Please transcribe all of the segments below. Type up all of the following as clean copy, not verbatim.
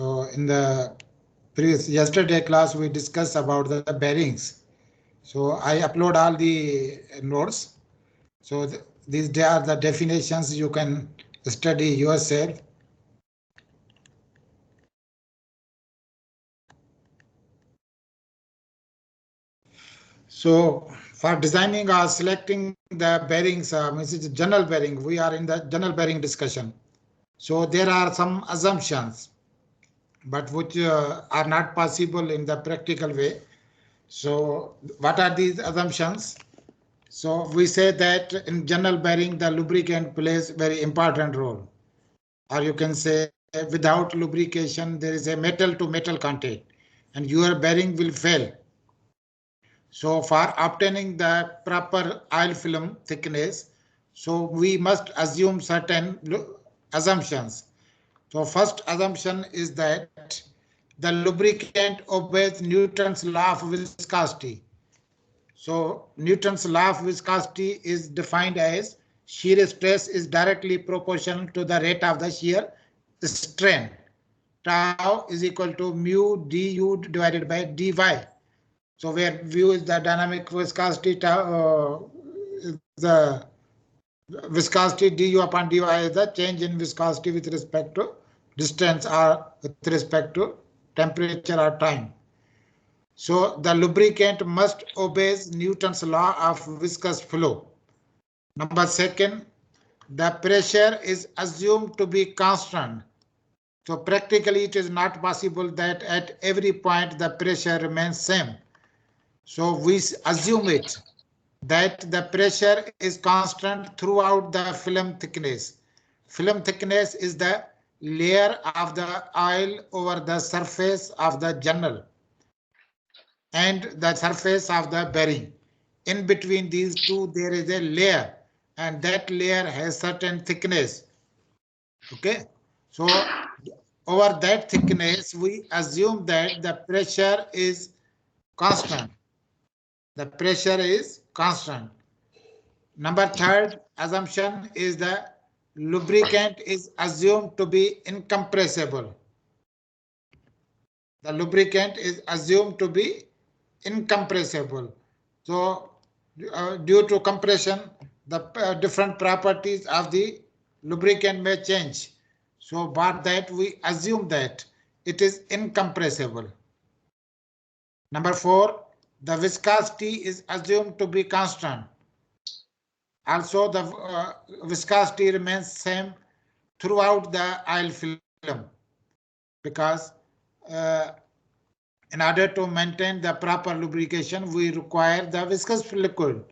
So in the yesterday class, we discussed about the bearings. So I upload all the notes. So these are the definitions you can study yourself. So for designing or selecting the bearings, means it's general bearing. We are in the general bearing discussion. So there are some assumptions, but which are not possible in the practical way. So what are these assumptions? So we say that in general bearing, the lubricant plays very important role. Or you can say without lubrication, there is a metal to metal contact and your bearing will fail. So for obtaining the proper oil film thickness, so we must assume certain assumptions. So first assumption is that the lubricant obeys Newton's law of viscosity. So Newton's law of viscosity is defined as shear stress is directly proportional to the rate of the shear strain. Tau is equal to mu du divided by dy. So where mu is the dynamic viscosity, the viscosity du upon dy is the change in viscosity with respect to distance or with respect to temperature or time. So the lubricant must obey Newton's law of viscous flow. Number second, the pressure is assumed to be constant. So practically it is not possible that at every point the pressure remains same. So we assume it that the pressure is constant throughout the film thickness. Film thickness is the layer of the oil over the surface of the journal and the surface of the bearing. In between these two, there is a layer, and that layer has certain thickness. Okay, so over that thickness, we assume that the pressure is constant. The pressure is constant. Number third assumption is the lubricant is assumed to be incompressible. The lubricant is assumed to be incompressible. So due to compression, the different properties of the lubricant may change. So but that we assume that it is incompressible. Number four, the viscosity is assumed to be constant. Also, the viscosity remains same throughout the oil film because in order to maintain the proper lubrication, we require the viscous fluid.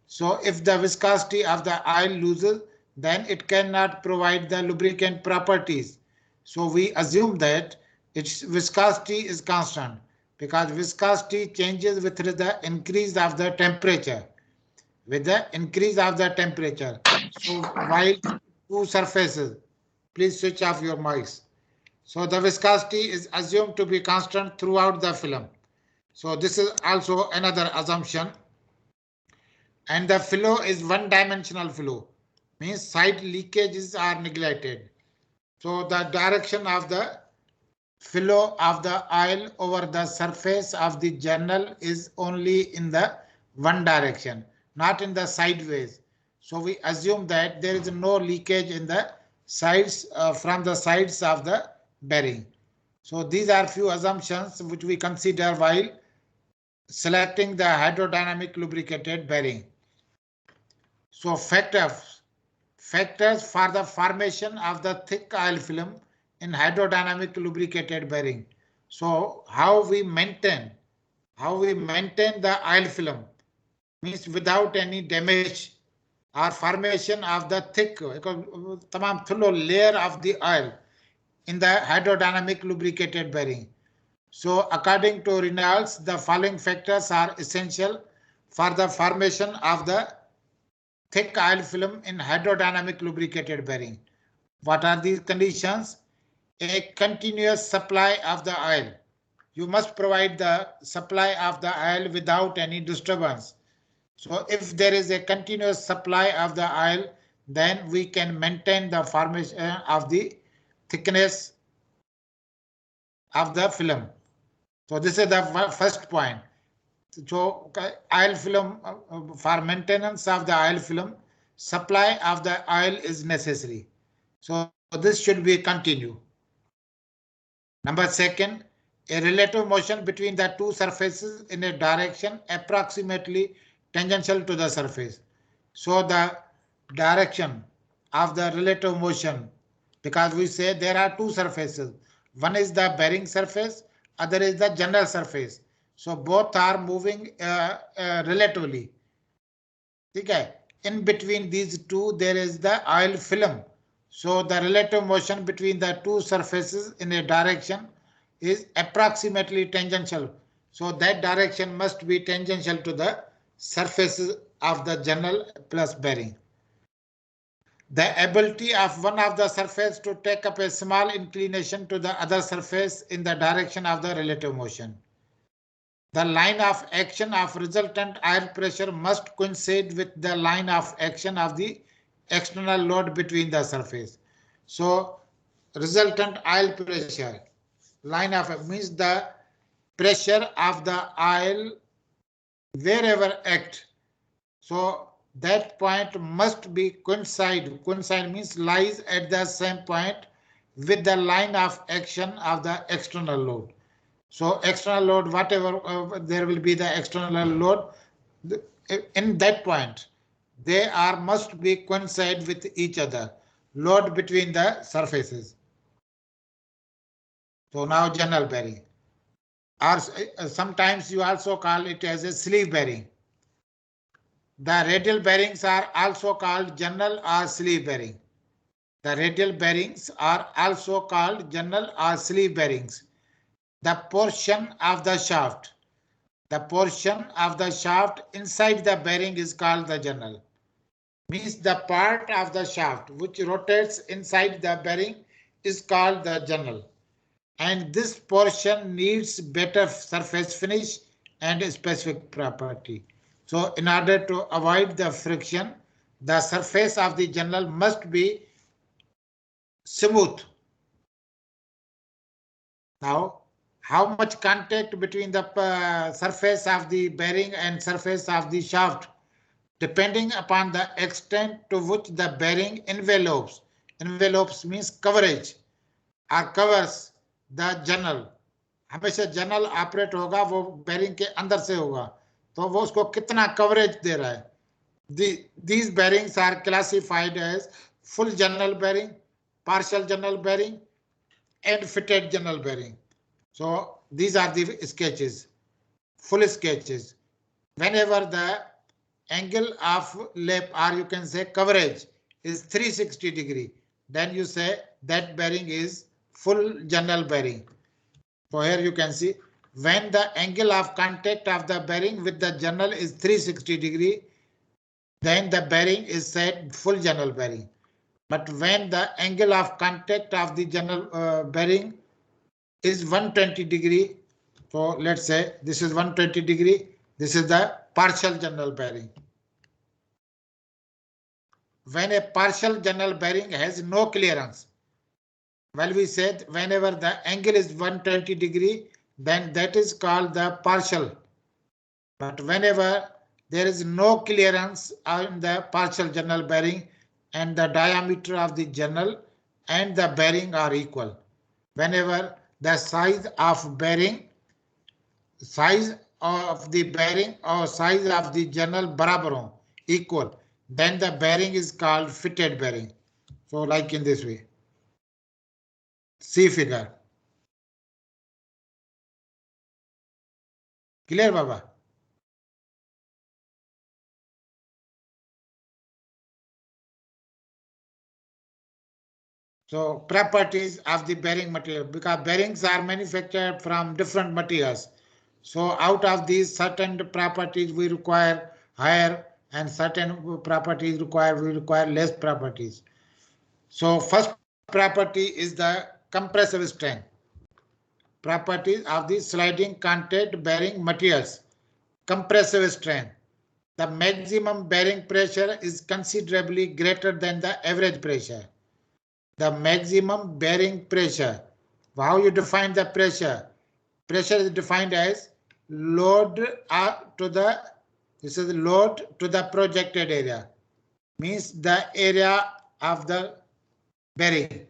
So if the viscosity of the oil loses, then it cannot provide the lubricant properties. So we assume that its viscosity is constant because viscosity changes with the increase of the temperature. With the increase of the temperature. So while two surfaces, please switch off your mics. So the viscosity is assumed to be constant throughout the film. So this is also another assumption. And the flow is one-dimensional flow, means side leakages are neglected. So the direction of the flow of the oil over the surface of the journal is only in the one direction, not in the sideways. So we assume that there is no leakage in the sides from the sides of the bearing. So these are few assumptions which we consider while selecting the hydrodynamic lubricated bearing. So factors for the formation of the thick oil film in hydrodynamic lubricated bearing. So how we maintain the oil film means without any damage or formation of the thick layer of the oil in the hydrodynamic lubricated bearing. So according to Reynolds, the following factors are essential for the formation of the thick oil film in hydrodynamic lubricated bearing. What are these conditions? A continuous supply of the oil. You must provide the supply of the oil without any disturbance. So if there is a continuous supply of the oil, then we can maintain the formation of the thickness of the film. So this is the first point. So oil film, for maintenance of the oil film, supply of the oil is necessary. So this should be continue. Number second, a relative motion between the two surfaces in a direction approximately tangential to the surface. So the direction of the relative motion, because we say there are two surfaces. One is the bearing surface, other is the general surface. So both are moving relatively. Okay. In between these two, there is the oil film. So the relative motion between the two surfaces in a direction is approximately tangential. So that direction must be tangential to the surfaces of the general plus bearing. The ability of one of the surface to take up a small inclination to the other surface in the direction of the relative motion. The line of action of resultant air pressure must coincide with the line of action of the external load between the surface. So resultant oil pressure, line of means the pressure of the oil wherever act. So that point must be coincide. Coincide means lies at the same point with the line of action of the external load. So external load, whatever there will be the external load in that point, they are must be coincide with each other. Load between the surfaces. So now general bearing. Or sometimes you also call it as a sleeve bearing. The radial bearings are also called general or sleeve bearing. The radial bearings are also called general or sleeve bearings. The portion of the shaft. The portion of the shaft inside the bearing is called the general. Means the part of the shaft which rotates inside the bearing is called the general. And this portion needs better surface finish and specific property. So in order to avoid the friction, the surface of the general must be smooth. Now, how much contact between the surface of the bearing and surface of the shaft, depending upon the extent to which the bearing envelopes. Envelopes means coverage or covers the general. हमेशा general operate होगा वो bearing के अंदर से होगा, तो वो उसको कितना कवरेज दे रहा है. These bearings are classified as full general bearing, partial general bearing, and fitted general bearing. So these are the sketches, full sketches. Whenever the angle of lap, or you can say coverage, is 360 degree, then you say that bearing is full general bearing. So here you can see when the angle of contact of the bearing with the general is 360 degree, then the bearing is said full general bearing. But when the angle of contact of the general bearing is 120 degree, so let's say this is 120 degree, this is the partial general bearing. When a partial general bearing has no clearance, well, we said whenever the angle is 120 degree, then that is called the partial. But whenever there is no clearance on the partial general bearing and the diameter of the general and the bearing are equal, whenever the size of bearing, size of the bearing or size of the general barabar ho, equal, then the bearing is called fitted bearing. So like in this way. See figure. Clear, Baba? So properties of the bearing material, because bearings are manufactured from different materials. So out of these certain properties we require higher and certain properties we require less properties. So first property is the compressive strength. Properties of the sliding contact bearing materials. Compressive strength. The maximum bearing pressure is considerably greater than the average pressure. The maximum bearing pressure How you define the pressure? Pressure is defined as load to the, this is load to the projected area, means the area of the bearing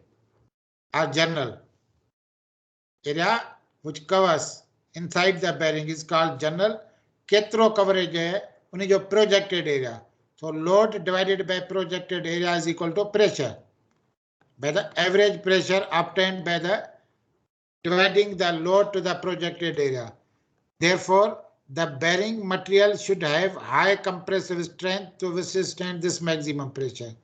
or journal. Area which covers inside the bearing is called journal. Ketro coverage है उन्हें जो projected area. So load divided by projected area is equal to pressure. By the average pressure obtained by the dividing the load to the projected area. Therefore, the bearing material should have high compressive strength to withstand this maximum pressure.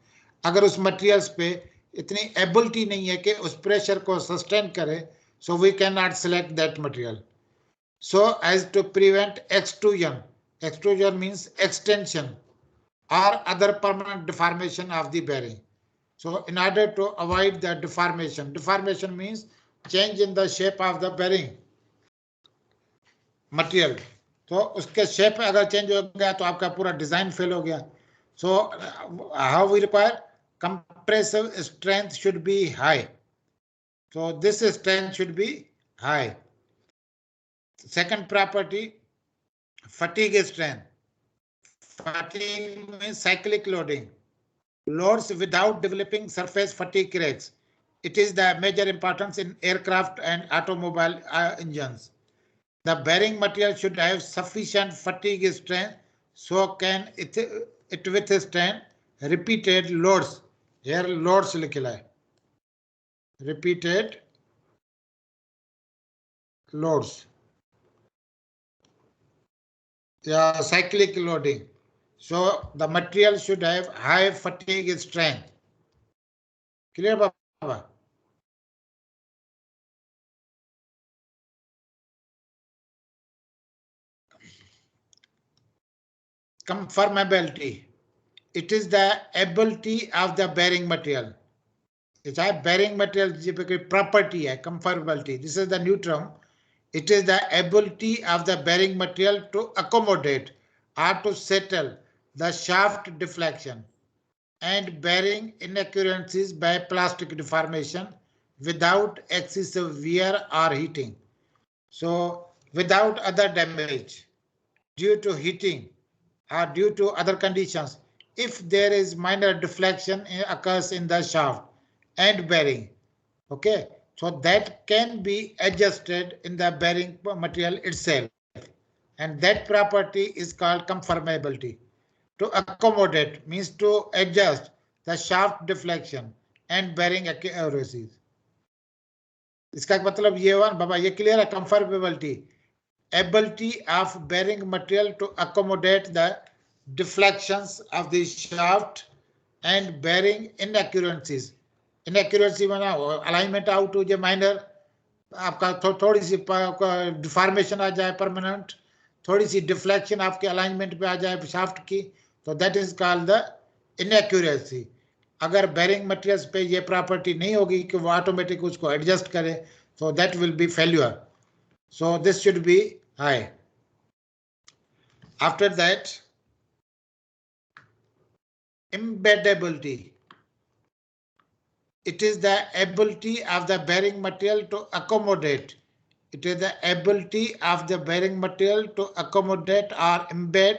अगर उस materials पे इतनी ability नहीं है कि उस pressure को sustain करे, so we cannot select that material. So as to prevent extrusion. Extrusion means extension or other permanent deformation of the bearing. So in order to avoid the deformation, deformation means change in the shape of the bearing material. तो उसके shape अगर change हो गया तो आपका पूरा design fail हो गया. So how we require compressive strength should be high. So this strength should be high. Second property, fatigue strength. Fatigue means cyclic loading. Loads without developing surface fatigue cracks. It is the major importance in aircraft and automobile engines. The bearing material should have sufficient fatigue strength so can it withstand repeated loads. Here loads लिखा है. Repeated loads. Yeah, cyclic loading. So the material should have high fatigue strength. Clear, Baba? Conformability. It is the ability of the bearing material. It's a bearing material property, conformability. This is the new term. It is the ability of the bearing material to accommodate or to settle the shaft deflection and bearing inaccuracies by plastic deformation without excessive wear or heating. So without other damage due to heating or due to other conditions, if there is minor deflection occurs in the shaft and bearing, okay, so that can be adjusted in the bearing material itself, and that property is called conformability. To accommodate means to adjust the shaft deflection and bearing accuracies. इसका मतलब ये हुआ बाबा, ये clear है? कंफर्मेबिलिटी, ability of bearing material to accommodate the deflections of the shaft and bearing inaccuracies. Inaccuracy माना alignment out हो जाए, minor आपका थोड़ी सी डिफॉर्मेशन आ जाए, परमानेंट थोड़ी सी डिफ्लेक्शन आपके अलाइनमेंट पे आ जाए शाफ्ट की, तो that is called the inaccuracy. अगर बेरिंग मटेरियल्स पे ये प्रॉपर्टी नहीं होगी कि वो ऑटोमेटिक उसको एडजस्ट करे, so that will be failure. So this should be high. After that, embeddability. It is the ability of the bearing material to accommodate. It is the ability of the bearing material to accommodate or embed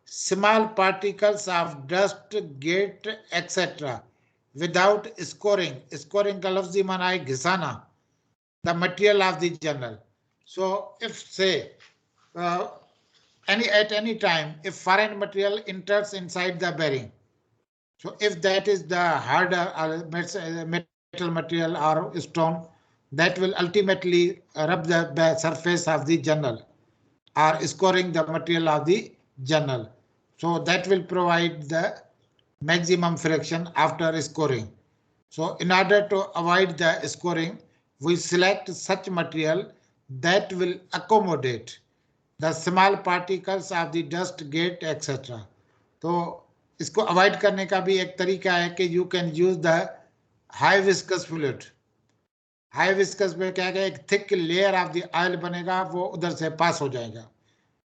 small particles of dust, grit, etc. without scoring. Scoring का लफ्ज़ी माना है घिसाना. The material of the journal. So if say at any time if foreign material enters inside the bearing, so if that is the harder metal material or stone, that will ultimately rub the surface of the journal or scoring the material of the journal. So that will provide the maximum friction after scoring. So in order to avoid the scoring, we select such material that will accommodate the small particles of the dust, grit, etc. तो इसको avoid करने का भी एक तरीका है कि you can use the high viscous fluid. High viscous में क्या है, एक thick layer of the oil बनेगा, वो उधर से पास हो जाएगा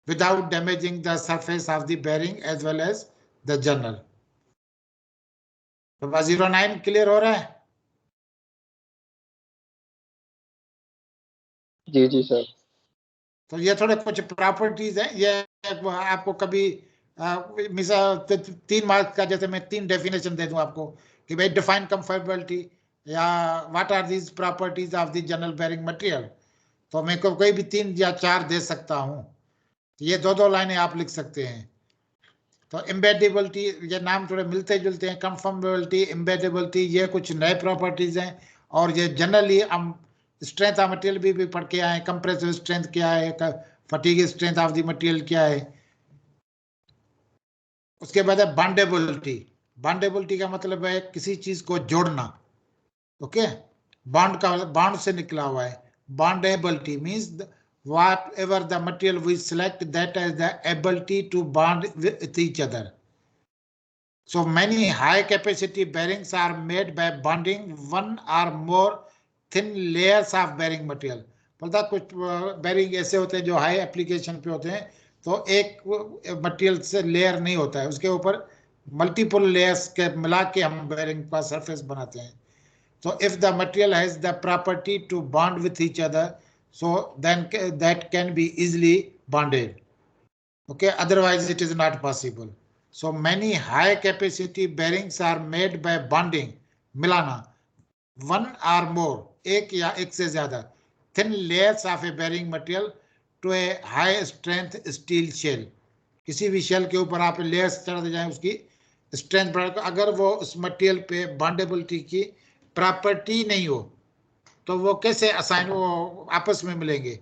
without damaging the surface of the bearing as well as the journal. तो 09 क्लियर हो रहा है? जी जी सर। तो ये थोड़े कुछ प्रॉपर्टीज हैं, ये आपको कभी मिसाल 3 मार्क्स का, जैसे मैं 3 डेफिनेशन दे दूं आपको कि भाई डिफाइन कंफर्टेबिलिटी या what are these properties of the journal bearing material, तो मैं को कोई भी 3 या 4 दे सकता हूं। तो ये 2-2 लाइनें आप लिख सकते हैं। तो एम्बेडेबिलिटी, ये नाम थोड़े मिलते जुलते हैं, कंफर्मेबिलिटी, एम्बेडेबिलिटी, ये कुछ नए प्रॉपर्टीज हैं। और ये जनरली हम स्ट्रेंथ ऑफ मटेरियल भी पढ़ के आए, कंप्रेसिव स्ट्रेंथ क्या है, fatigue strength of the material क्या है। उसके बाद है बॉन्डेबिलिटी। बॉन्डेबिलिटी का मतलब है किसी चीज को जोड़ना। ओके, बॉन्ड का बॉन्ड से निकला हुआ है। बॉन्डेबिलिटी means whatever the material we select that has the ability to bond with each other. So many high capacity bearings are made by bonding one or more thin layers of bearing material. बोलता कुछ bearing ऐसे होते हैं जो high application पे होते हैं, तो एक मटेरियल से लेयर नहीं होता है, उसके ऊपर मल्टीपल लेयर्स के मिला के हम बेरिंग का सरफेस बनाते हैं। So if the material has the property to bond with each other, so then that can be easily bonded. Okay, otherwise it is not possible. So many high capacity bearings are made by bonding, मिलाना, one or more, एक या एक से ज्यादा, thin layers of a bearing material to a high strength steel shell. किसी भी shell के ऊपर आप लेयर्स चढ़ जाएं, उसकी स्ट्रेंथ बढ़, अगर वो उस मटेरियल पे बॉन्डेबिलिटी की प्रॉपर्टी नहीं हो तो वो कैसे असाइन, वो आपस में मिलेंगे।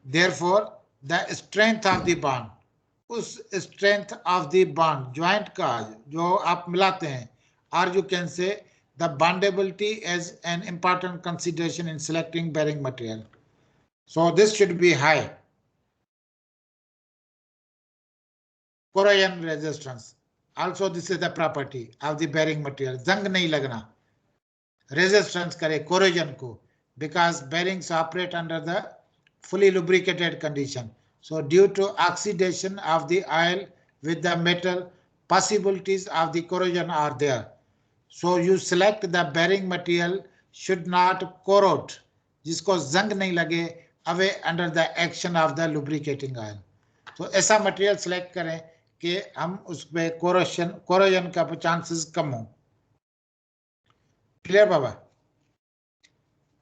Therefore the strength of the bond, उस strength of the bond, joint का जो आप मिलाते हैं, और you can say the bondability as an important consideration in selecting bearing material. So this should be high. corrosion resistance, also this is the property of the bearing material, जंग नहीं लगना, resistance करे corrosion को, because bearings operate under the fully lubricated condition. So due to oxidation of the oil with the metal, possibilities of the corrosion are there. So you select the bearing material should not corrode, जिसको जंग नहीं लगे, away under the action of the lubricating oil. तो ऐसा material select करें कि हम उस पे कोरोजन का चांसेस कम हो। क्लियर बाबा?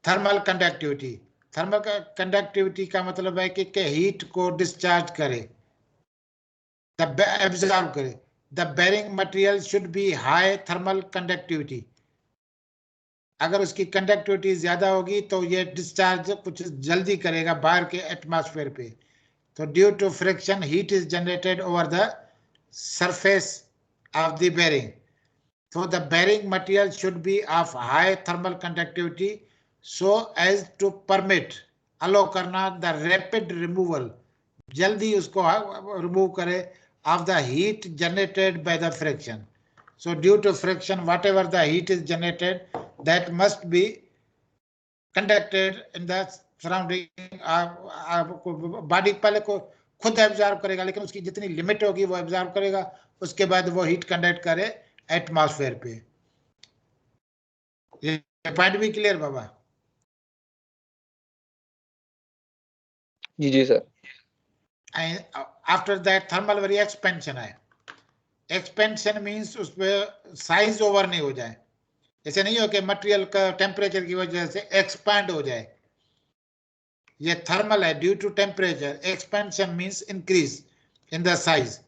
थर्मल कंडक्टिविटी, थर्मल कंडक्टिविटी का मतलब है कि हीट को डिस्चार्ज करे, एब्जॉर्ब करे। The bearing material should be high thermal conductivity, अगर उसकी कंडक्टिविटी ज्यादा होगी तो ये डिस्चार्ज कुछ जल्दी करेगा बाहर के एटमॉस्फेयर पे। तो due to friction heat is generated over the surface of the bearing. So the bearing material should be of high thermal conductivity so as to permit, allow करना, the rapid removal, जल्दी उसको remove करे, of the heat generated by the friction. So due to friction, whatever the heat is generated, that must be conducted in the surrounding. Body पहले को खुद absorb करेगा, लेकिन उसकी जितनी लिमिट होगी वो एब्जॉर्ब करेगा, उसके बाद वो हीट कंडक्ट करे एटमॉस्फेयर पे। ये पॉइंट भी क्लियर बाबा? जी जी sir. After that thermal very expansion है। एक्सपेंशन मींस उसमें साइज ओवर नहीं हो जाए, ऐसे नहीं हो कि मटेरियल का टेम्परेचर की वजह से एक्सपैंड हो जाए। ये थर्मल है, due to temperature. Expansion means increase in the size.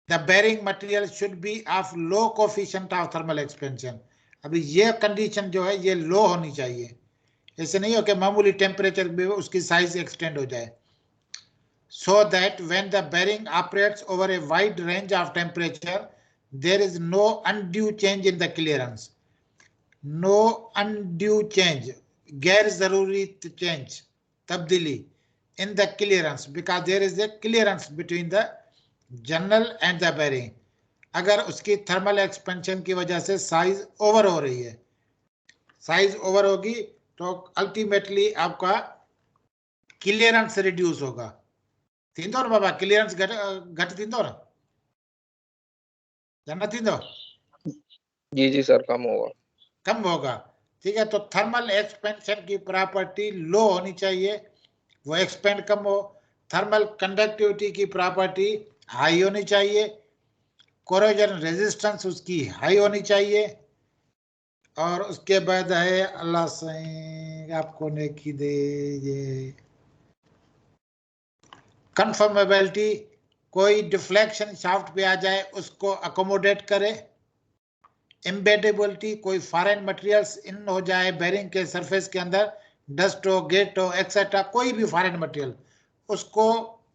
The bearing material should be of low coefficient of thermal expansion. अभी ये कंडीशन जो है ये लो होनी चाहिए, ऐसे नहीं हो कि मामूली टेम्परेचर में उसकी साइज एक्सटेंड हो जाए। So that when the bearing operates over a wide range of temperature, there is no undue change in the clearance. No undue change, गैर जरूरी change, तब्दीली in the clearance, because there is a clearance between the journal and the bearing. अगर उसकी thermal expansion की वजह से size over हो रही है, साइज ओवर होगी तो अल्टीमेटली आपका क्लियरेंस रिड्यूस होगा। थींदो बाबा, क्लियरेंस घट थींदो न, जाना थींदो? जी जी सर, कम होगा। कम होगा। ठीक है, तो थर्मल एक्सपेंशन की प्रॉपर्टी लो होनी चाहिए, वो एक्सपेंड कम हो। थर्मल कंडक्टिविटी की प्रॉपर्टी हाई होनी चाहिए, कोरोजन रेजिस्टेंस उसकी हाई होनी चाहिए। और उसके बाद है अल्लाह से आपको नेकी दे, ये कंफर्मेबिलिटी, कोई डिफ्लेक्शन शाफ्ट पे आ जाए उसको अकोमोडेट करे। एम्बेडेबिलिटी, कोई फॉरेन मटेरियल्स इन हो जाए बेरिंग के सरफेस के अंदर, डस्ट हो, गेट हो, एक्सेट्रा, कोई भी फॉरेन मटेरियल, उसको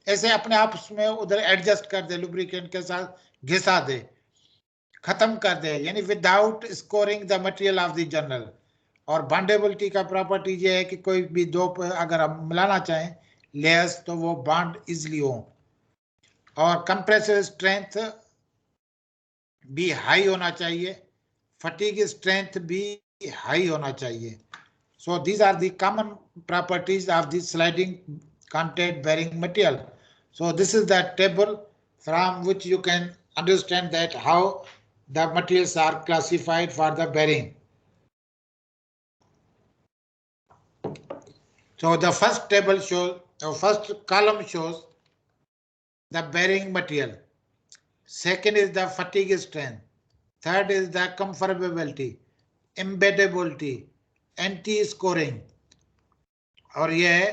ऐसे अपने आप उसमें उधर एडजस्ट कर दे, लुब्रिकेंट के साथ घिसा दे, खत्म कर दे, यानी without scoring the material of the journal. और बॉन्डेबिलिटी का प्रॉपर्टी ये है कि कोई भी दो अगर हम मिलाना चाहें लेयर्स तो वो बॉन्ड इजिली हो। और कंप्रेसिव स्ट्रेंथ भी हाई होना चाहिए, फटीग स्ट्रेंथ भी हाई होना चाहिए। So these are the common properties of the sliding contact bearing material. So this is the table from which you can understand that how the materials are classified for the bearing. So the first table shows, the first column shows the bearing material. Second is the fatigue strength. Third is the conformability, embeddability, anti-scoring. और ये है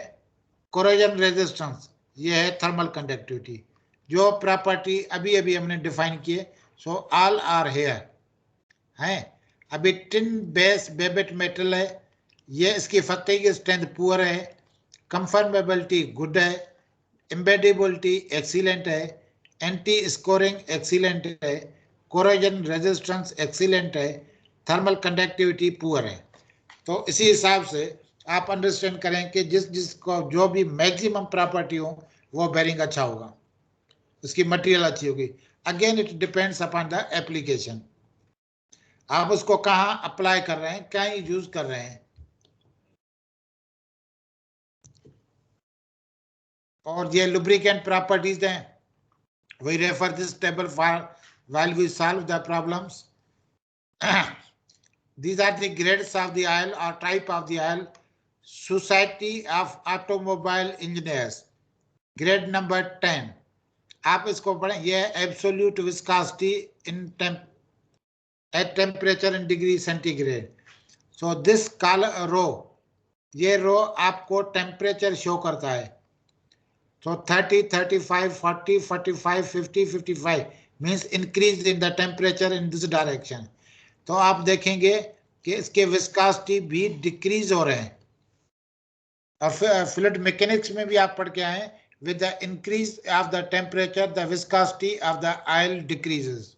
corrosion resistance, ये है thermal conductivity. जो property अभी अभी हमने define किए, सो ऑल आर हेयर हैं। अभी टिन बेस बेबेट मेटल है, ये इसकी फटीग स्ट्रेंथ पुअर है, कंफर्मेबिलिटी गुड है, एम्बेडेबिलिटी एक्सीलेंट है, एंटी स्कोरिंग एक्सीलेंट है, कोरोजन रेजिस्टेंस एक्सीलेंट है, थर्मल कंडक्टिविटी पुअर है। तो इसी हिसाब से आप अंडरस्टैंड करें कि जिस जिसको जो भी मैक्सिमम प्रॉपर्टी हो वो बेरिंग अच्छा होगा, उसकी मटेरियल अच्छी होगी। Again it depends upon the application, आप उसको कहाँ अप्लाई कर रहे हैं, क्या यूज कर रहे हैं। और ये लुब्रिकेंट प्रॉपर्टीज हैं, we refer this table for while we solve the problems. These are the grades of the oil or type of the oil. Society of Automobile Engineers, grade number 10, आप इसको पढ़ें। ये absolute viscosity in at temperature in degree centigrade. So this call row, ये row आपको temperature show करता है। So 30, 35, 40, 45, 50, 55 means increase in the temperature in this direction. तो आप देखेंगे कि इसके विस्कोसिटी भी डिक्रीज हो रहे हैं। और फ्लूइड मैकेनिक्स में भी आप पढ़ के आए, with the increase of the temperature the viscosity of the oil decreases.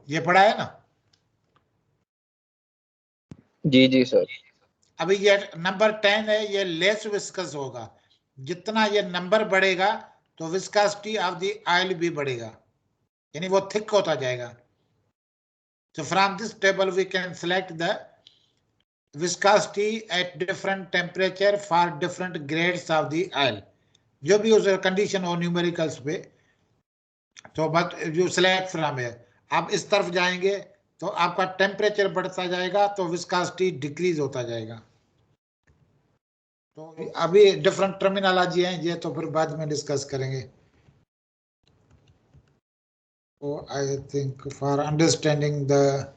ये पढ़ा है ना? जी जी सर। अभी ये नंबर 10 है, ये लेस विस्कस होगा। जितना ये नंबर बढ़ेगा तो विस्कोसिटी ऑफ द ऑयल भी बढ़ेगा, यानी वो थिक होता जाएगा। So from this table we can select the viscosity at different temperature for different grades of the oil, जो भी उस कंडीशन हो न्यूमेरिकल्स पे। तो बट जो सिलेक्ट फ्रॉम है, आप इस तरफ जाएंगे तो आपका टेम्परेचर बढ़ता जाएगा तो विस्कोसिटी डिक्रीज होता जाएगा। तो अभी डिफरेंट टर्मिनोलॉजी है, ये तो फिर बाद में डिस्कस करेंगे। तो I think for understanding the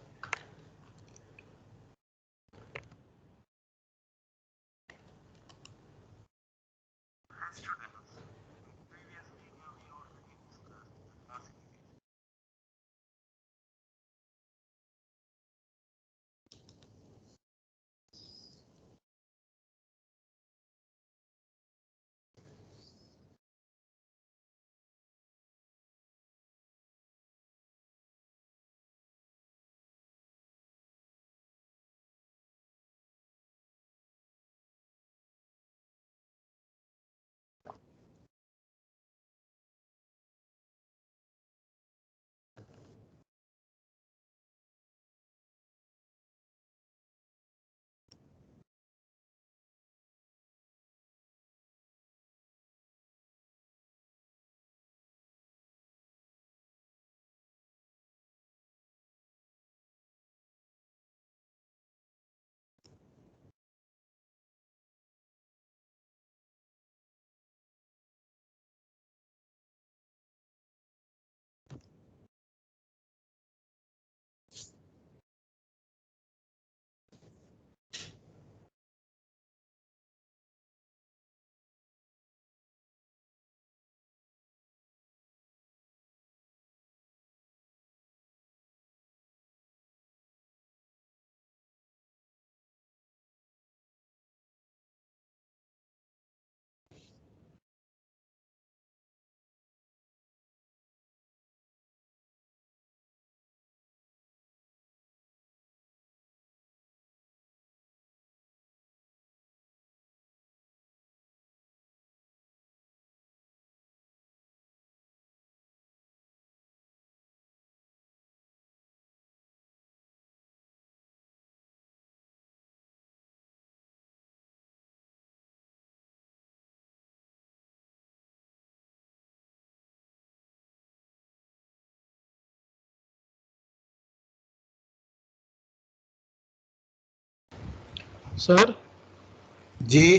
सर जी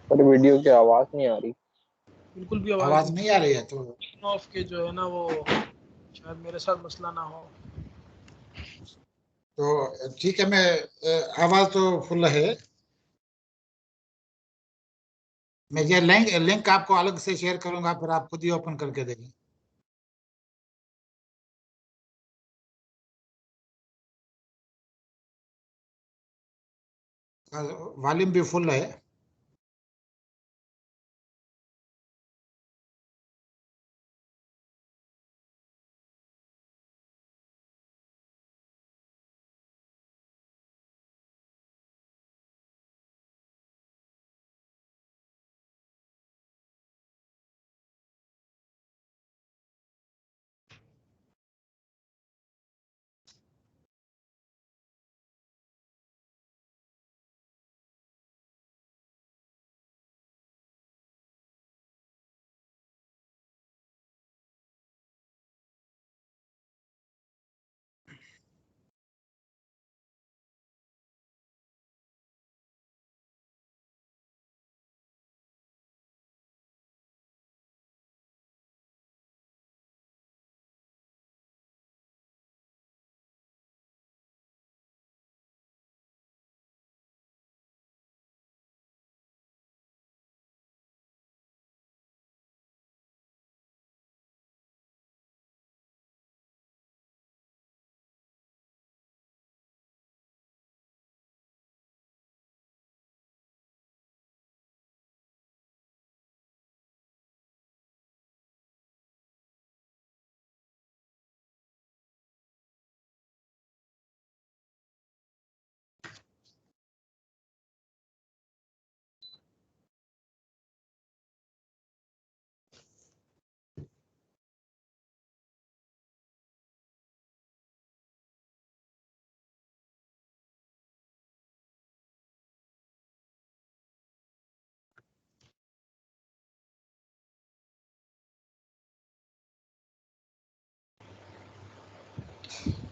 पर वीडियो की आवाज नहीं आ रही। बिल्कुल भी आवाज नहीं आ रही है तो ऑफ के जो है ना वो शायद मेरे साथ मसला ना हो। ठीक है, मैं आवाज तो फुल है। मैं ये लिंक आपको अलग से शेयर करूंगा, फिर आप खुद ही ओपन करके देखें। वॉल्यूम भी फुल है।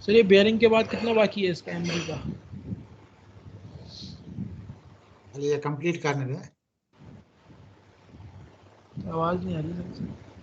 सर ये बेयरिंग के बाद कितना बाकी है इसका एमजी का? ये कंप्लीट करने दें। आवाज नहीं आ रही सर।